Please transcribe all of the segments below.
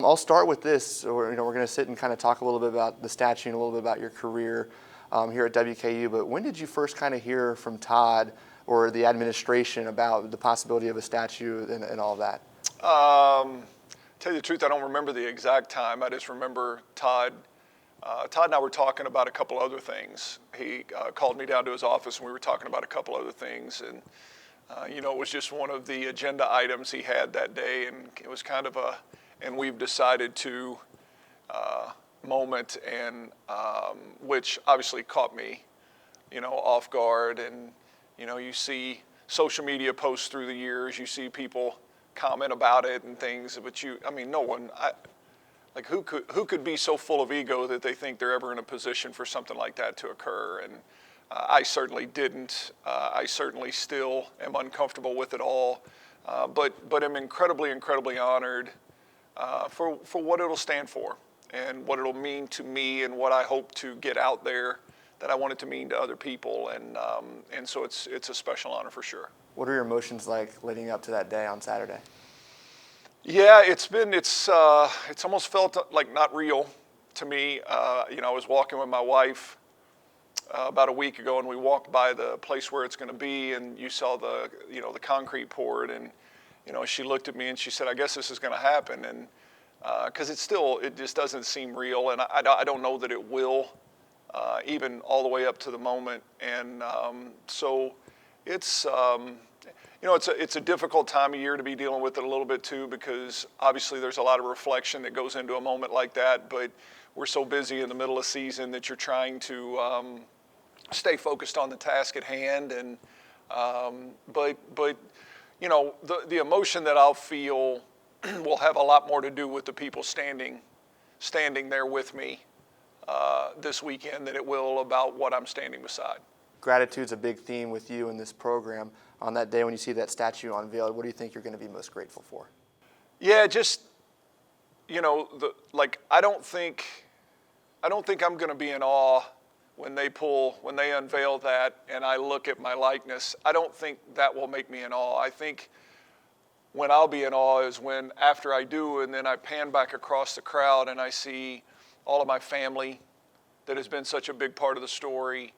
I'll start with this. We're going to sit and kind of talk a little bit about the statue and a little bit about your career here at WKU. But when did you first kind of hear from Todd or the administration about the possibility of a statue and all of that? Tell you the truth, I don't remember the exact time. I just remember Todd and I were talking about a couple other things. He called me down to his office and we were talking about a couple other things. And, it was just one of the agenda items he had that day. And it was kind of and we've decided to moment, and which obviously caught me, off guard. And, you see social media posts through the years, you see people comment about it and things, but no one, who could be so full of ego that they think they're ever in a position for something like that to occur? And I certainly didn't. I certainly still am uncomfortable with it all, but I'm incredibly, incredibly honored for what it'll stand for and what it'll mean to me and what I hope to get out there that I want it to mean to other people. And so it's a special honor for sure. What are your emotions like leading up to that day on Saturday? Yeah, it's almost felt like not real to me. I was walking with my wife about a week ago, and we walked by the place where it's going to be, and you saw the concrete poured, and she looked at me and she said, "I guess this is going to happen," and because it just doesn't seem real, and I don't know that it will, even all the way up to the moment, and so it's. It's a difficult time of year to be dealing with it a little bit too, because obviously there's a lot of reflection that goes into a moment like that, but we're so busy in the middle of season that you're trying to stay focused on the task at hand. And but the emotion that I'll feel will have a lot more to do with the people standing there with me this weekend than it will about what I'm standing beside. Gratitude's a big theme with you in this program. On that day when you see that statue unveiled, what do you think you're going to be most grateful for? Yeah, just, I don't think I'm going to be in awe when they unveil that and I look at my likeness. I don't think that will make me in awe. I think when I'll be in awe is when, after I do, and then I pan back across the crowd and I see all of my family that has been such a big part of the story.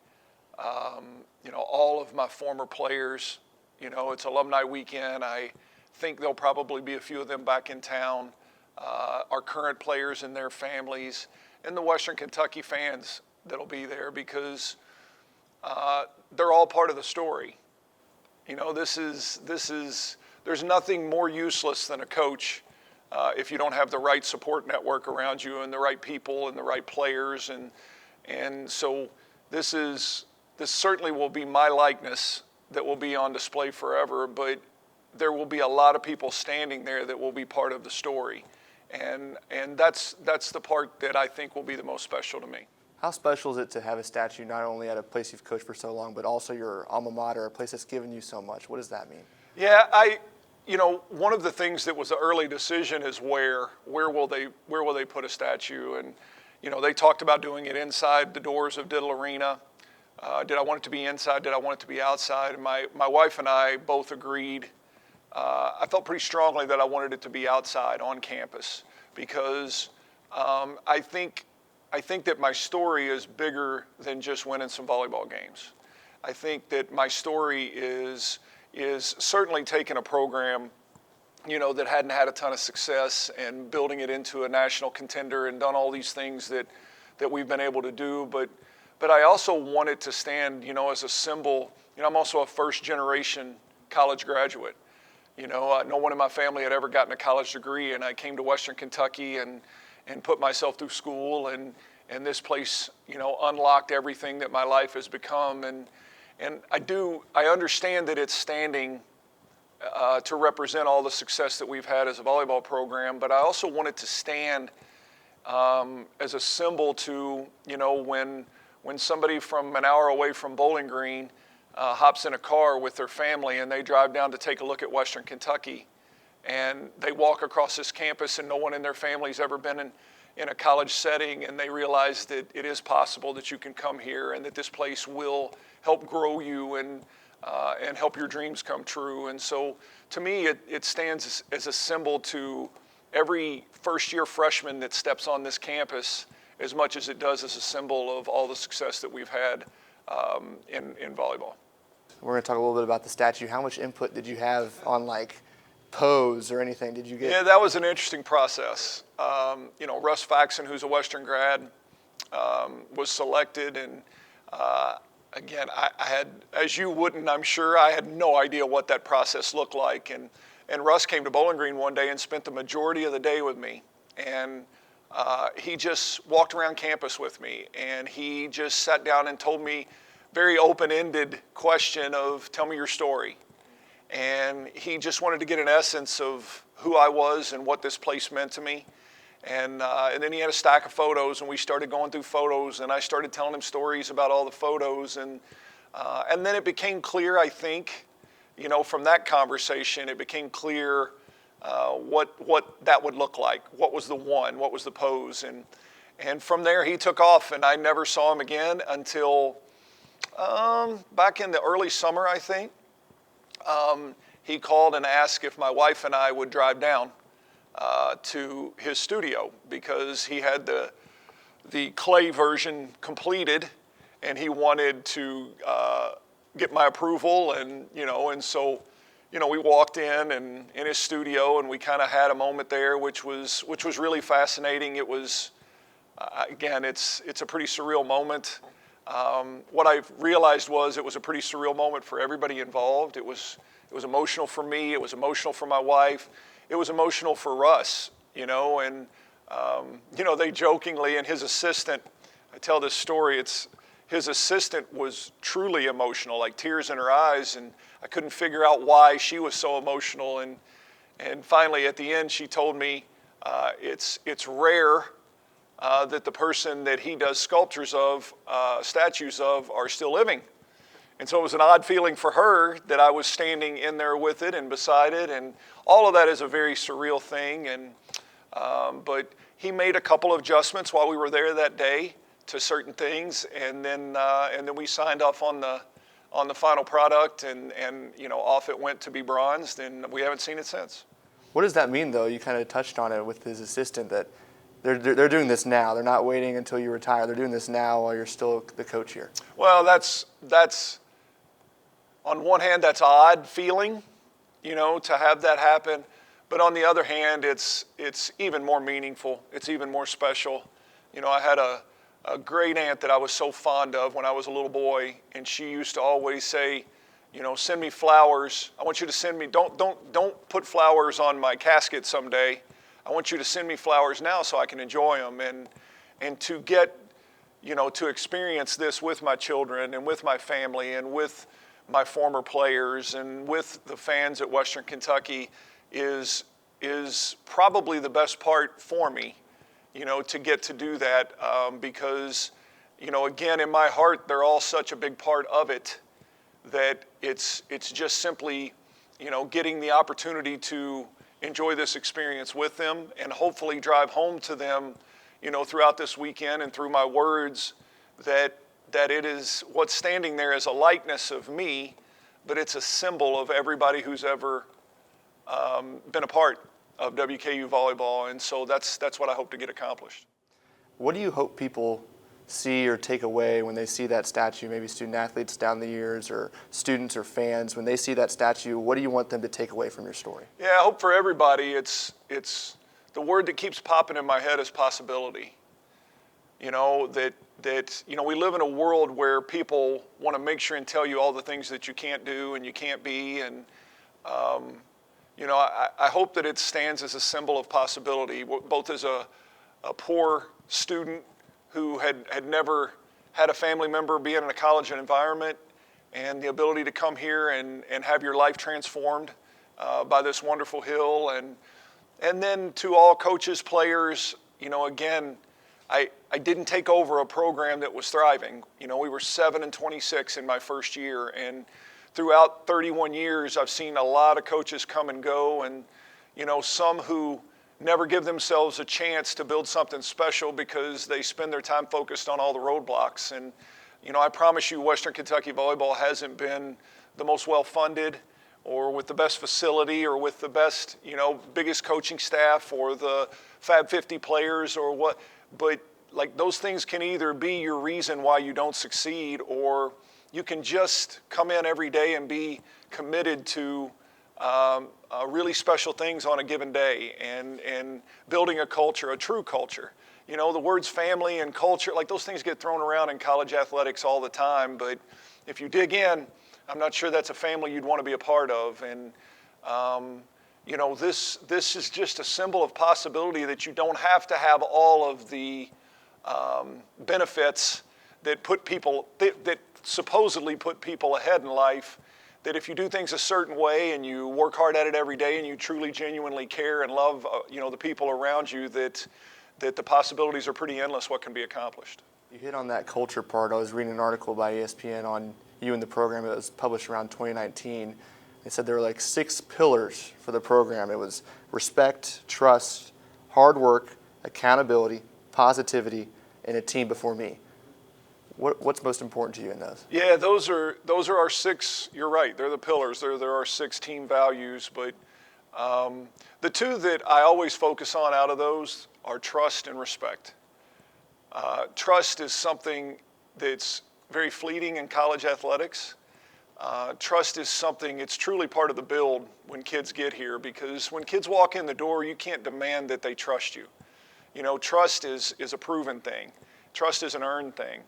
All of my former players. It's alumni weekend. I think there'll probably be a few of them back in town. Our current players and their families, and the Western Kentucky fans that'll be there, because they're all part of the story. There's nothing more useless than a coach if you don't have the right support network around you and the right people and the right players, and so this certainly will be my likeness that will be on display forever, but there will be a lot of people standing there that will be part of the story. And that's the part that I think will be the most special to me. How special is it to have a statue not only at a place you've coached for so long, but also your alma mater, a place that's given you so much? What does that mean? Yeah, one of the things that was an early decision is where will they put a statue? And, they talked about doing it inside the doors of Diddle Arena. Did I want it to be inside? Did I want it to be outside? And my wife and I both agreed. I felt pretty strongly that I wanted it to be outside on campus, because I think that my story is bigger than just winning some volleyball games. I think that my story is certainly taking a program, that hadn't had a ton of success and building it into a national contender and done all these things that we've been able to do, but I also want it to stand, as a symbol. I'm also a first-generation college graduate. No one in my family had ever gotten a college degree, and I came to Western Kentucky and put myself through school, and this place, unlocked everything that my life has become. And I understand that it's standing to represent all the success that we've had as a volleyball program, but I also want it to stand as a symbol to, when somebody from an hour away from Bowling Green hops in a car with their family and they drive down to take a look at Western Kentucky, and they walk across this campus and no one in their family's ever been in a college setting, and they realize that it is possible that you can come here and that this place will help grow you and help your dreams come true. And so to me, it stands as a symbol to every first-year freshman that steps on this campus as much as it does as a symbol of all the success that we've had in volleyball. We're going to talk a little bit about the statue. How much input did you have on like pose or anything? Did you get? Yeah, that was an interesting process. Russ Faxon, who's a Western grad, was selected, and again, I had, as you wouldn't, I'm sure, I had no idea what that process looked like. And Russ came to Bowling Green one day and spent the majority of the day with me. And he just walked around campus with me, and he just sat down and told me very open-ended question of, tell me your story. And he just wanted to get an essence of who I was and what this place meant to me. And then he had a stack of photos, and we started going through photos, and I started telling him stories about all the photos. And then it became clear, I think, from that conversation, it became clear what that would look like. What was the one? What was the pose? And from there, he took off, and I never saw him again until back in the early summer, I think. He called and asked if my wife and I would drive down to his studio, because he had the clay version completed, and he wanted to get my approval, and so we walked in his studio, and we kind of had a moment there, which was really fascinating. It was again, it's a pretty surreal moment. What I realized was it was a pretty surreal moment for everybody involved. It was emotional for me. It was emotional for my wife. It was emotional for Russ, and they jokingly, and his assistant, I tell this story, his assistant was truly emotional, like tears in her eyes, and I couldn't figure out why she was so emotional. And finally, at the end, she told me it's rare that the person that he does sculptures of, statues of, are still living. And so it was an odd feeling for her that I was standing in there with it and beside it, and all of that is a very surreal thing. But he made a couple of adjustments while we were there that day to certain things, and then we signed off on the final product, and off it went to be bronzed, and we haven't seen it since. What does that mean, though? You kind of touched on it with his assistant, that they're doing this now. They're not waiting until you retire. They're doing this now while you're still the coach here. Well, that's on one hand, that's an odd feeling, to have that happen. But on the other hand, it's even more meaningful. It's even more special. I had a great aunt that I was so fond of when I was a little boy, and she used to always say, send me flowers. I want you to send me, don't put flowers on my casket someday. I want you to send me flowers now so I can enjoy them. And to get, to experience this with my children and with my family and with my former players and with the fans at Western Kentucky is probably the best part for me, to get to do that, because, again, in my heart, they're all such a big part of it that it's just simply, getting the opportunity to enjoy this experience with them and hopefully drive home to them, throughout this weekend and through my words, that it is what's standing there as a likeness of me, but it's a symbol of everybody who's ever been a part of WKU volleyball, and so that's what I hope to get accomplished. What do you hope people see or take away when they see that statue, maybe student athletes down the years or students or fans, when they see that statue? What do you want them to take away from your story? Yeah, I hope for everybody, it's the word that keeps popping in my head is possibility. That we live in a world where people want to make sure and tell you all the things that you can't do and you can't be, and I hope that it stands as a symbol of possibility, both as a poor student who had never had a family member be in a college environment, and the ability to come here and have your life transformed by this wonderful hill, and then to all coaches, players, again, I didn't take over a program that was thriving. We were 7-26 in my first year, and throughout 31 years, I've seen a lot of coaches come and go, and some who never give themselves a chance to build something special because they spend their time focused on all the roadblocks. And I promise you, Western Kentucky volleyball hasn't been the most well-funded or with the best facility or with the best, biggest coaching staff or the Fab 50 players or what. But like those things can either be your reason why you don't succeed, or you can just come in every day and be committed to really special things on a given day and building a culture, a true culture. The words family and culture, like those things get thrown around in college athletics all the time, but if you dig in, I'm not sure that's a family you'd want to be a part of. And, this is just a symbol of possibility that you don't have to have all of the benefits that that supposedly put people ahead in life, that if you do things a certain way and you work hard at it every day and you truly, genuinely care and love, the people around you, that the possibilities are pretty endless what can be accomplished. You hit on that culture part. I was reading an article by ESPN on you and the program. It was published around 2019. They said there were like 6 pillars for the program. It was respect, trust, hard work, accountability, positivity, and a team before me. What's most important to you in those? Yeah, those are our 6. You're right. They're the pillars. They're our 6 team values. But the 2 that I always focus on out of those are trust and respect. Trust is something that's very fleeting in college athletics. Trust is something, it's truly part of the build when kids get here, because when kids walk in the door, you can't demand that they trust you. Trust is a proven thing. Trust is an earned thing.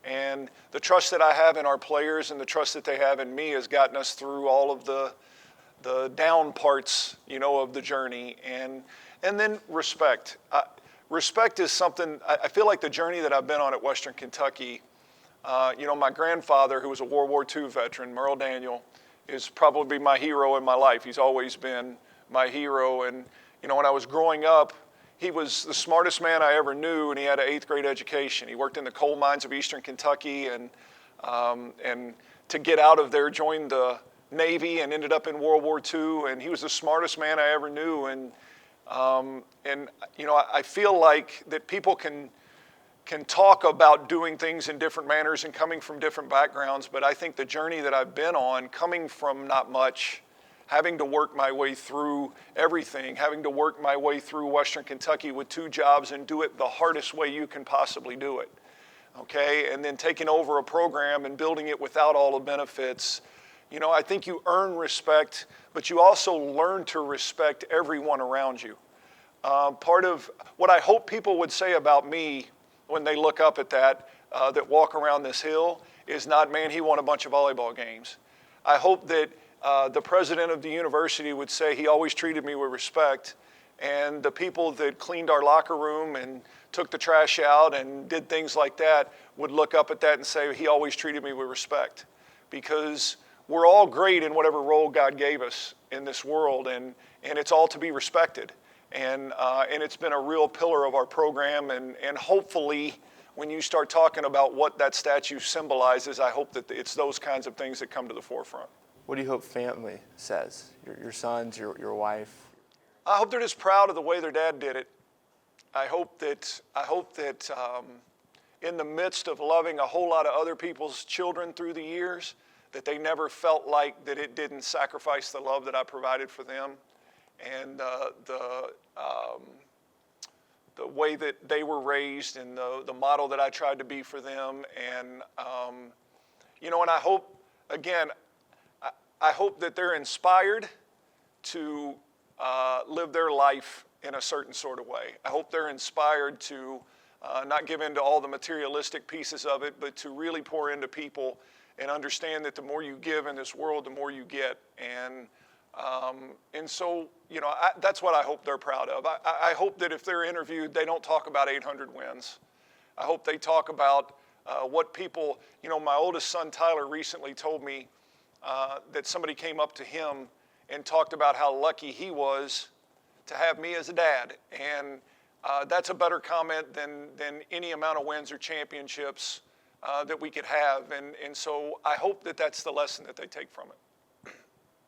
And the trust that I have in our players and the trust that they have in me has gotten us through all of the down parts, of the journey. And then respect. Respect is something, I feel like the journey that I've been on at Western Kentucky, my grandfather, who was a World War II veteran, Merle Daniel, is probably my hero in my life. He's always been my hero. And, when I was growing up, he was the smartest man I ever knew, and he had an 8th grade education. He worked in the coal mines of Eastern Kentucky, and to get out of there, joined the Navy and ended up in World War II. And he was the smartest man I ever knew. And I feel like that people can talk about doing things in different manners and coming from different backgrounds, but I think the journey that I've been on, coming from not much, having to work my way through everything, having to work my way through Western Kentucky with 2 jobs and do it the hardest way you can possibly do it, okay? And then taking over a program and building it without all the benefits. I think you earn respect, but you also learn to respect everyone around you. Part of what I hope people would say about me when they look up at that walk around this hill is not, man, he won a bunch of volleyball games. I hope that the president of the university would say he always treated me with respect, and the people that cleaned our locker room and took the trash out and did things like that would look up at that and say he always treated me with respect, because we're all great in whatever role God gave us in this world, and it's all to be respected. And it's been a real pillar of our program, and hopefully when you start talking about what that statue symbolizes, I hope that it's those kinds of things that come to the forefront. What do you hope family says? Your sons, your wife? I hope they're just proud of the way their dad did it. I hope that in the midst of loving a whole lot of other people's children through the years, that they never felt like that it didn't sacrifice the love that I provided for them, and the way that they were raised, and the model that I tried to be for them. And and I hope, again, I hope that they're inspired to live their life in a certain sort of way. I hope they're inspired to not give in to all the materialistic pieces of it, but to really pour into people and understand that the more you give in this world, the more you get. And so, that's what I hope they're proud of. I hope that if they're interviewed, they don't talk about 800 wins. I hope they talk about what people, my oldest son, Tyler, recently told me that somebody came up to him and talked about how lucky he was to have me as a dad. And that's a better comment than any amount of wins or championships that we could have. And so I hope that that's the lesson that they take from it.